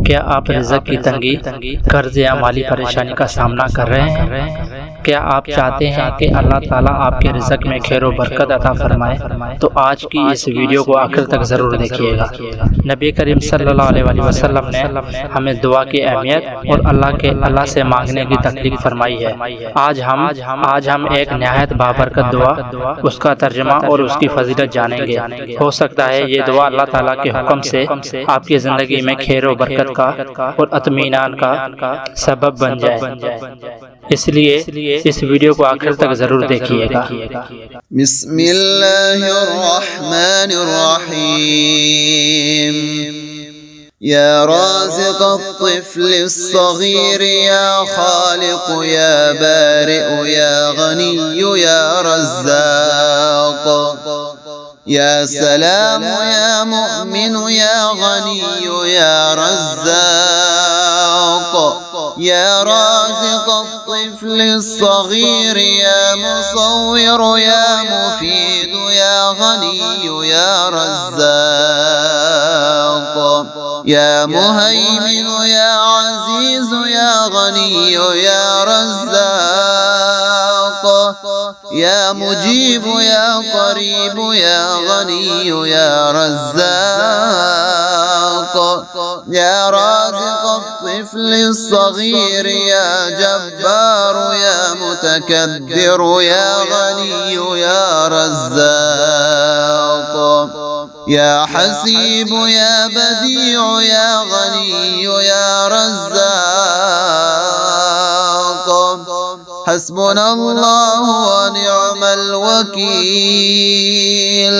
क्या आप रिज़्क़ की तंगी, कर्ज या माली परेशानी का सामना कर रहे हैं? क्या आप चाहते हैं कि अल्लाह ताला आपके रिज़्क़ में खैर व बरकत अता फरमाए? तो आज की इस वीडियो को आखिर तक ज़रूर देखिएगा। नबी करीम सल्लल्लाहु अलैहि वसल्लम ने हमें दुआ की अहमियत और अल्लाह से मांगने की तकलीफ फरमाई है। आज हम एक नहायत बाबरकत दुआ, उसका तर्जुमा और उसकी फजीलत जानेंगे। हो सकता है ये दुआ अल्लाह ताला के हुक्म से आपकी ज़िंदगी में खैर व बरकत का और इत्मीनान का सबब बन जाए। इसलिए इस वीडियो को आखिर तक ज़रूर देखिएगा। बिस्मिल्लाहिर्रहमानिर्रहीम। या राज़िक़ अत्तिफ़्ल अस्सग़ीर या ख़ालिक़ या बारिअ या गनिय्य या रज़्ज़ाक़। या सलाम या मुअमिन या गनिय्य या रज़्ज़ाक़। या राज़िक़ अत्तिफ़्ल अस्सग़ीर या मुसव्विर या मुफ़ीद या गनिय्य या रज़्ज़ाक़। या मुहैमिन या अज़ीज़ या गनिय्य या रज़्ज़ाक़। या मुजीब या क़रीब या गनिय्य या रज़्ज़ाक़। या राज़िक़ अत्तिफ़्ल अस्सग़ीर या जब्बार या मुतकब्बिर या गनिय्य या रज़्ज़ाक़। या हसीब या बदीअ या गनिय्य या रज़्ज़ाक़। हस्बुनल्लाहु व निअमल वकील।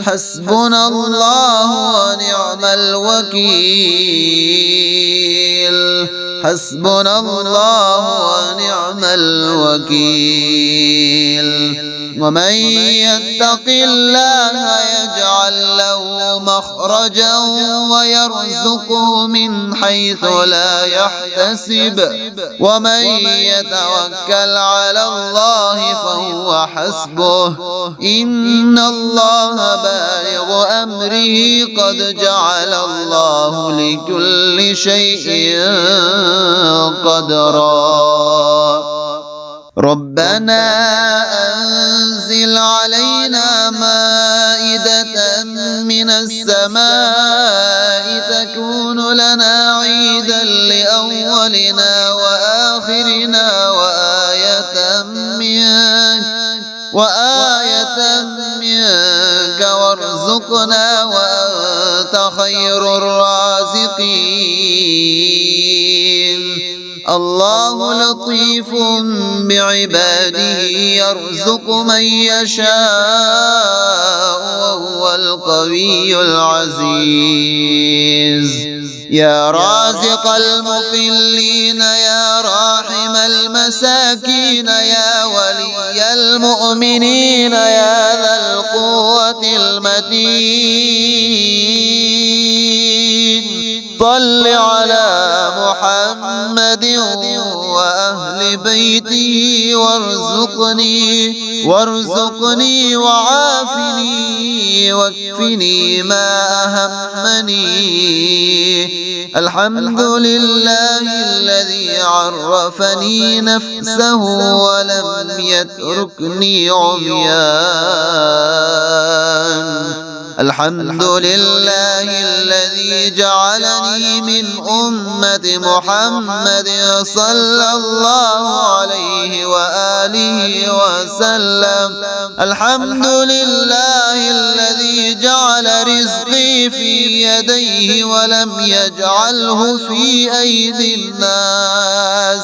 हस्बुनल्लाहु व निअमल वकील। हस्बुनल्लाहु व निअमल वकील। वमन यत्तक़िल्लाह यजअल लहु मख़रजन व यरज़ुक़हु मिन हैथु ला यहतसिब। वमन यतवक्कल अलल्लाह फहुव हस्बुह। इन्नल्लाह बालिग़ु अम्रिही क़द जअलल्लाहु लिकुल्लि शैइन क़दरा। रब्बना अंज़िल अलैना माइदतन मिनस समाई तकूनु लना ईदन लिअव्वलिना व आखिरिना व आयतन मिनक वरज़ुक़ना व अंत खैरुर राज़िक़ीन। अल्लाहु लतीफ़ुन बिइबादिही यर्ज़ुक़ु मन यशाअ व हुवल क़वियुल अज़ीज़। या राज़िक़ल मुक़िल्लीन या राहिमल मसाकीन या वलिय्यल मुअमिनीन या ज़ल क़ुव्वतिल मतीन। صل على محمد وأهل بيته وارزقني وعافني واكفني ما أهمني. الحمد لله الذي عرفني نفسه ولم يتركني عميان. الحمد لله الذي جعلني من أمة محمد صلى الله عليه وآله وسلم. الحمد لله الذي جعل رزقي في يديه ولم يجعله في أيدي الناس.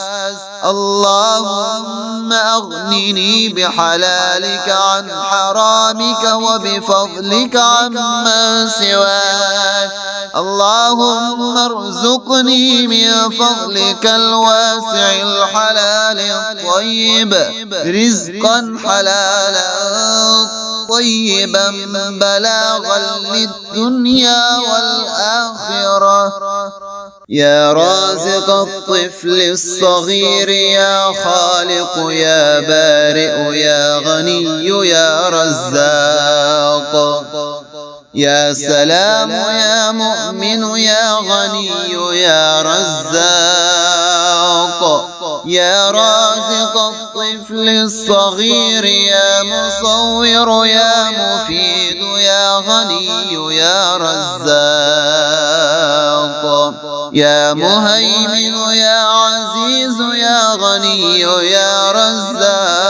اللهم أغنني بحلالك عن حرامك وبفضلك عمن سواك. اللهم ارزقني من فضلك الواسع الحلال الطيب رزقا حلالا طيبا بلاغا للدنيا والآخرة. يا رازق الطفل الصغير يا خالق يا بارئ يا غني يا رزاق. يا سلام يا مؤمن يا غني يا رزاق يا رازق الطفل الصغير يا مصور يا مفيد يا غني يا رزاق يا مهيمن يا عزيز يا غني يا رزاق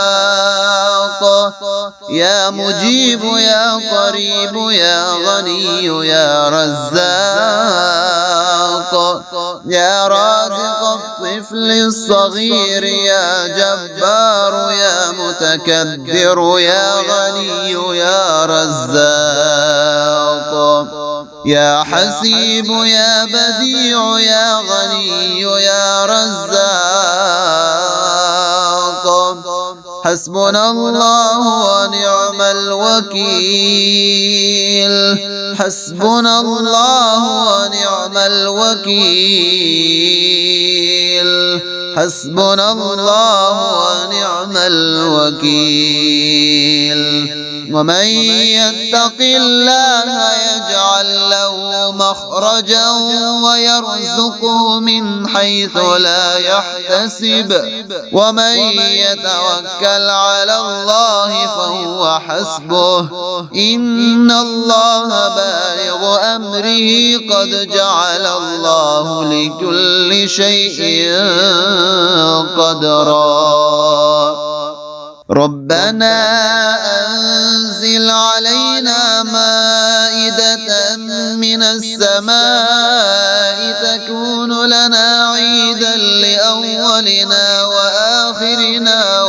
يا مجيب يا قريب يا غني يا رزاق يا رازق الطفل الصغير يا جبار يا متكبر يا غني يا رزاق يا حسيب يا بديع يا غني يا رزاق حسبنا الله ونعم الوكيل حسبنا الله ونعم الوكيل حسبنا الله ونعم الوكيل ومن يتق الله يجعل له مخرجا ويرزقه من حيث لا يحتسب ومن يتوكل على الله فهو حسبه إن الله بالغ أمره قد جعل الله لكل شيء قدرا ربنا أنزل علينا مائدة من السماء تكون لنا عيدا لأولنا وآخرنا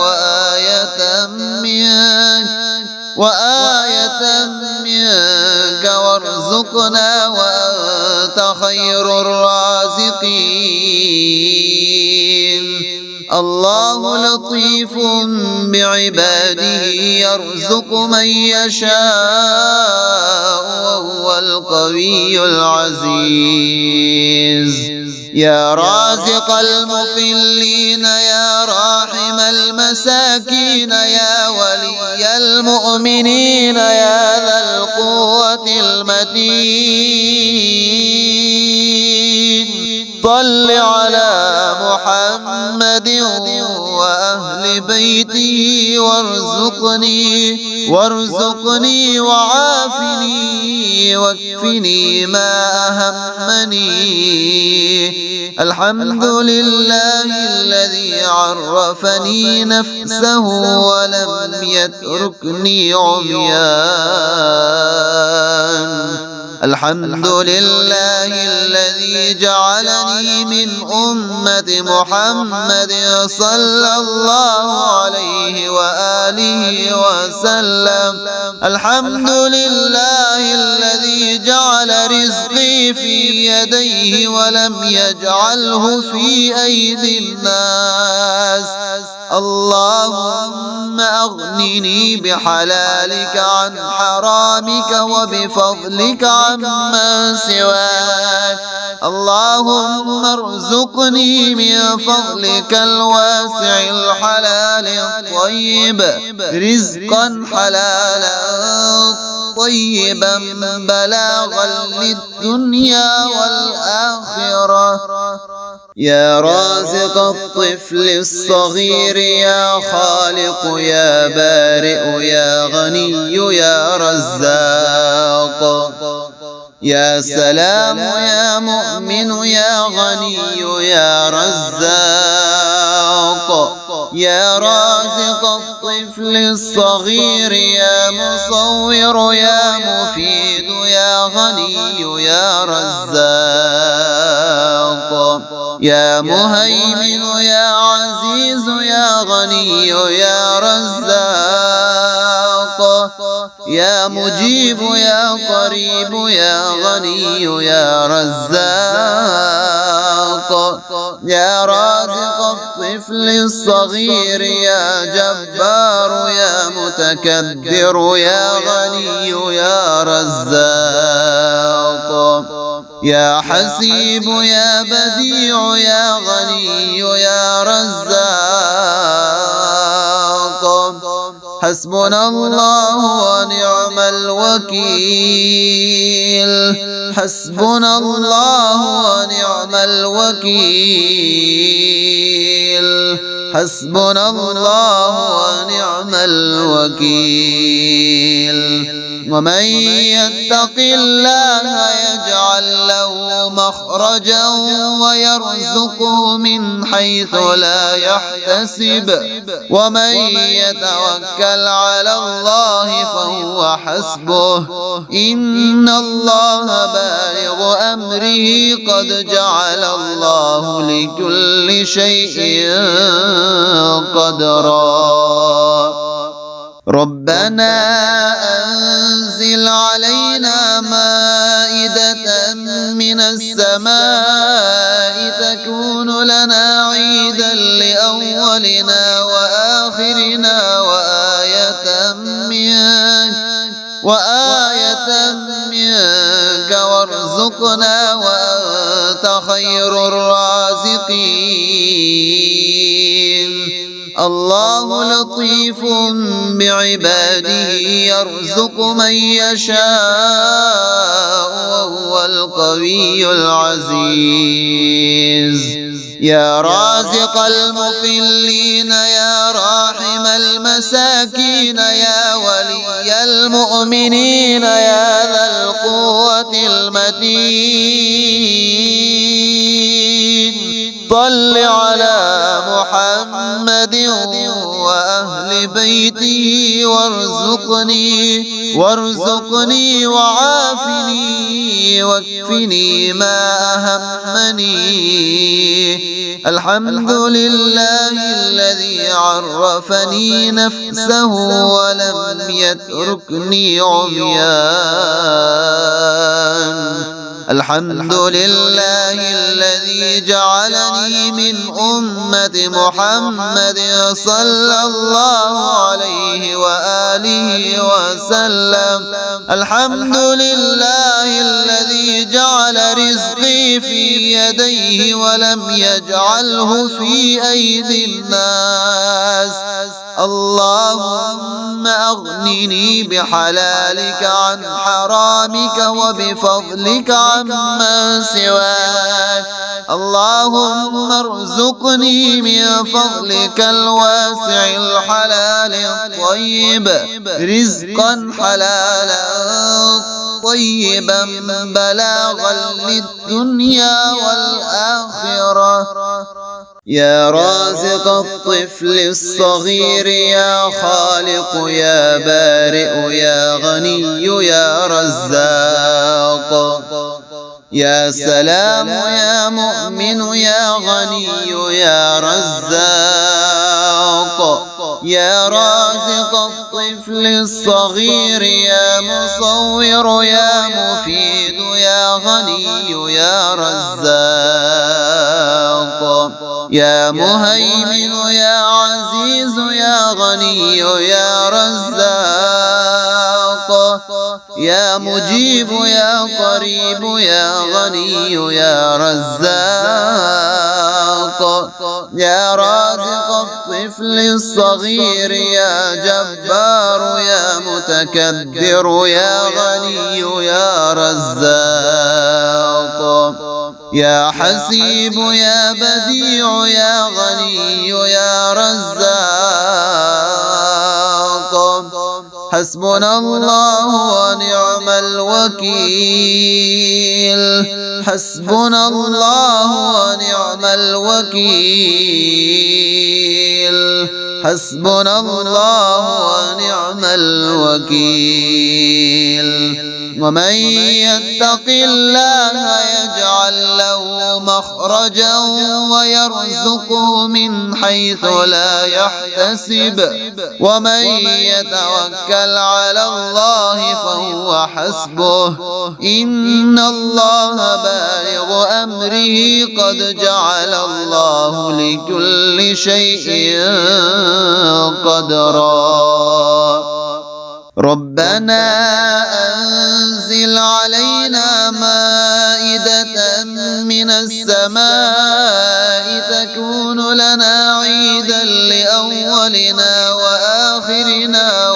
وآية منك وارزقنا وأنت خير الرازقين الله لطيف بعباده يرزق من يشاء وهو القوي العزيز يا رازق المقلين يا راحم المساكين يا ولي المؤمنين يا ذا القوة المتين صل على محمد وأهل بيته وارزقني وعافني واكفني ما أهمني الحمد لله الذي عرفني نفسه ولم يتركني عميان الحمد لله الذي جعلني من أمة محمد صلى الله عليه وآله وسلم الحمد لله الذي جعل رزقي في يديه ولم يجعله في أيدي الناس اللهم أغنني بحلالك عن حرامك وبفضلك عمن سواك اللهم ارزقني من فضلك الواسع الحلال الطيب رزقا حلالا طيبا بلاغا للدنيا والآخرة يا رازق الطفل الصغير يا خالق يا بارئ يا غني يا رزاق يا سلام يا مؤمن يا غني يا رزاق يا رازق الطفل الصغير يا مصور يا مفيد يا غني يا رزاق يا مهيمن يا عزيز يا غني يا رزاق يا مجيب يا قريب يا غني يا رزاق يا رازق الطفل الصغير يا جبار يا متكبر يا غني يا رزاق يا حسيب يا بديع يا غني يا رزاق حسبنا الله ونعم الوكيل حسبنا الله ونعم الوكيل حسبنا الله ونعم الوكيل ومن يتق الله يجعل له مخرجا ويرزقه من حيث لا يحتسب ومن يتوكل على الله فهو حسبه إن الله بالغ أمره قد جعل الله لكل شيء قدرا ربنا أنزل علينا مائدة من السماء تكون لنا عيدا لأولنا وآخرنا وآية منك وارزقنا وأنت خير الرازقين الله لطيف بعباده يرزق من يشاء وهو القوي العزيز يا رازق المقلين يا راحم المساكين يا ولي المؤمنين يا ذا القوة المتين صل على محمد وأهل بيته وارزقني وعافني واكفني ما أهمني الحمد لله الذي عرفني نفسه ولم يتركني عميان الحمد لله الذي جعلني من أمة محمد صلى الله عليه وآله وسلم الحمد لله الذي جعل رزقي في يديه ولم يجعله في أيدي الناس اللهم أغنني بحلالك عن حرامك وبفضلك عمن سواك اللهم ارزقني من فضلك الواسع الحلال الطيب رزقا حلالا طيبا بلاغا للدنيا والآخرة يا رازق الطفل الصغير يا خالق يا بارئ يا غني يا رزاق يا سلام يا مؤمن يا غني يا رزاق يا رازق الطفل الصغير يا مصور يا مفيد يا غني يا رزاق يا مهيمن يا عزيز يا غني يا رزاق يا مجيب يا قريب يا غني يا رزاق يا رازق الطفل الصغير يا جبار يا متكبر يا غني يا رزاق يا حسيب يا بديع يا غني يا رزاق حسبنا الله ونعم الوكيل حسبنا الله ونعم الوكيل حسبنا الله ونعم الوكيل ومن يتق الله يجعل له مخرجا ويرزقه من حيث لا يحتسب ومن يتوكل على الله فهو حسبه إن الله بالغ أمره قد جعل الله لكل شيء قدرا ربنا أنزل علينا مائدة من السماء تكون لنا عيدا لأولنا وآخرنا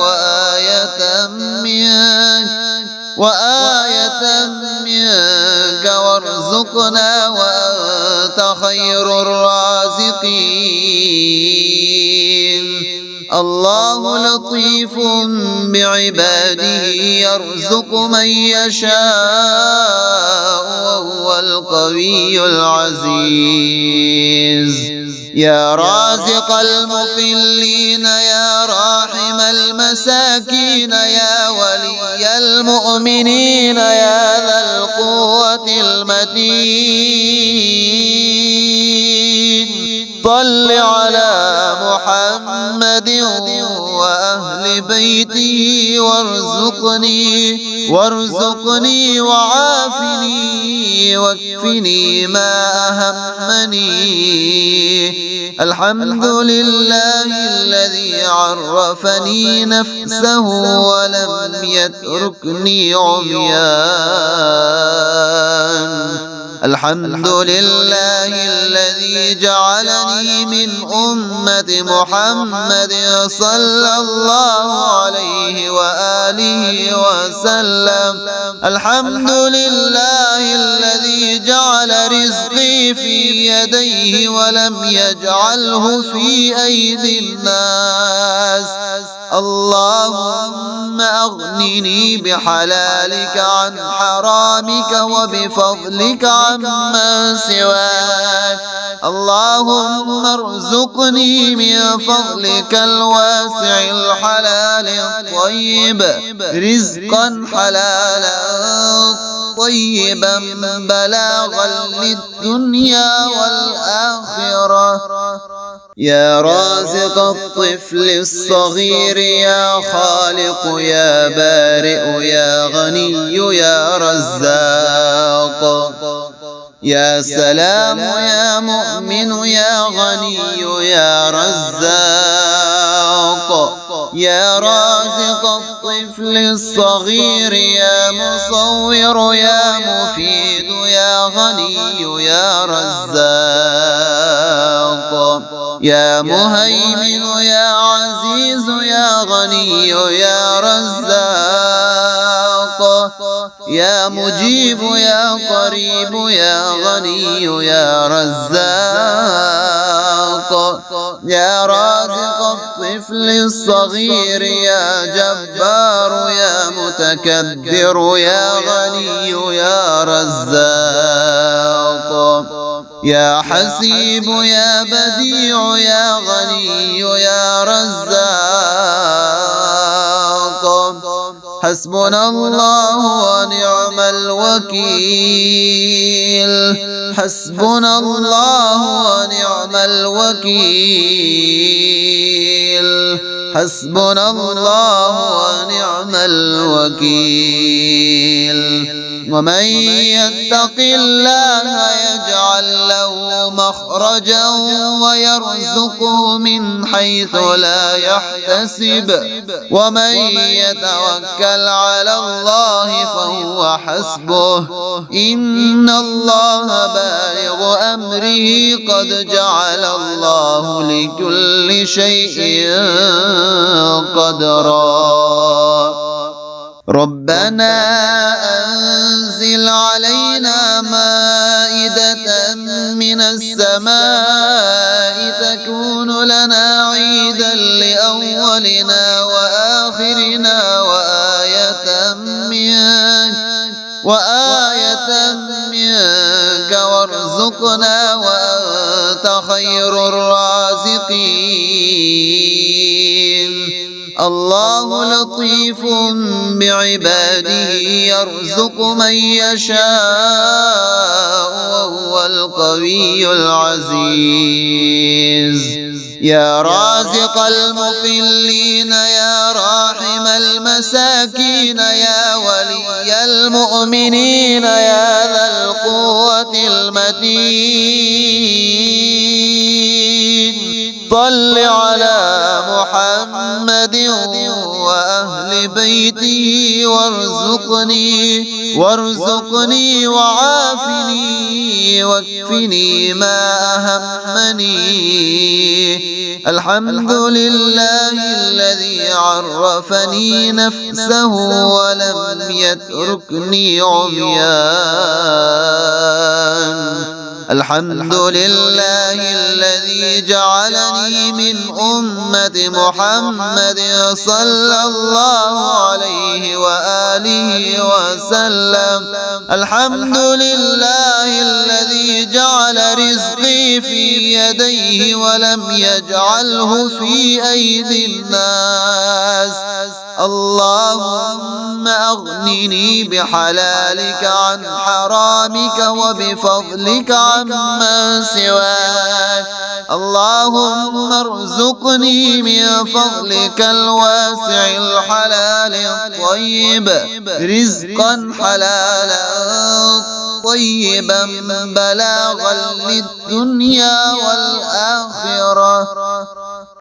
وأنت خير الرازقين. الله لطيف بعباده يرزق من يشاء وهو القوي العزيز. يا رازق المقلين يا راحم المساكين يا ولي المؤمنين يا ذا القوة المتين. صل على محمد وأهل بيته وارزقني وعافني واكفني ما أهمني. الحمد لله الذي عرفني نفسه ولم يتركني عميان. الحمد لله الذي جعلني من أمة محمد صلى الله عليه وآله وسلم. الحمد لله الذي جعل رزقي في يديه ولم يجعله في أيدي الناس. اللهم أغنني بحلالك عن حرامك وبفضلك عمن سواك. اللهم ارزقني من فضلك الواسع الحلال الطيب رزقا حلالا طيبا بلاغا للدنيا والآخرة. يا رازق الطفل الصغير يا خالق يا بارئ يا غني يا رزاق. يا سلام يا مؤمن يا غني يا رزاق. يا رازق الطفل الصغير يا مصور يا مفيد يا غني يا رزاق. يا مهيمن يا عزيز يا غني يا رزاق. يا مجيب يا قريب يا غني يا رزاق. يا رازق الطفل الصغير يا جبار يا متكبر يا غني يا رزاق. يا حسيب يا بديع يا غني يا رزاق. حسبنا الله ونعم الوكيل. حسبنا الله ونعم الوكيل. حسبنا الله ونعم الوكيل. ومن يتق الله يجعل له مخرجا ويرزقه من حيث لا يحتسب. ومن يتوكل على الله فهو حسبه. إن الله بالغ أمره قد جعل الله لكل شيء قدرا. ربنا أنزل علينا مائدة من السماء تكون لنا عيدا لأولنا وآخرنا وآية منك وارزقنا وأنت خير الرازقين. الله لطيف بعباده يرزق من يشاء وهو القوي العزيز. يا رازق المقلين يا راحم المساكين يا ولي المؤمنين يا ذا القوة المتين. صل على محمد وأهل بيته وارزقني وعافني واكفني ما أهمني. الحمد لله الذي عرفني نفسه ولم يتركني عميان. الحمد لله الذي جعلني من أمة محمد صلى الله عليه وآله وسلم. الحمد لله الذي جعل رزقي في يديه ولم يجعله في أيدي الناس. اللهم أغنني بحلالك عن حرامك وبفضلك عمن سواك. اللهم ارزقني من فضلك الواسع الحلال الطيب رزقا حلالا طيبا بلاغا للدنيا والآخرة.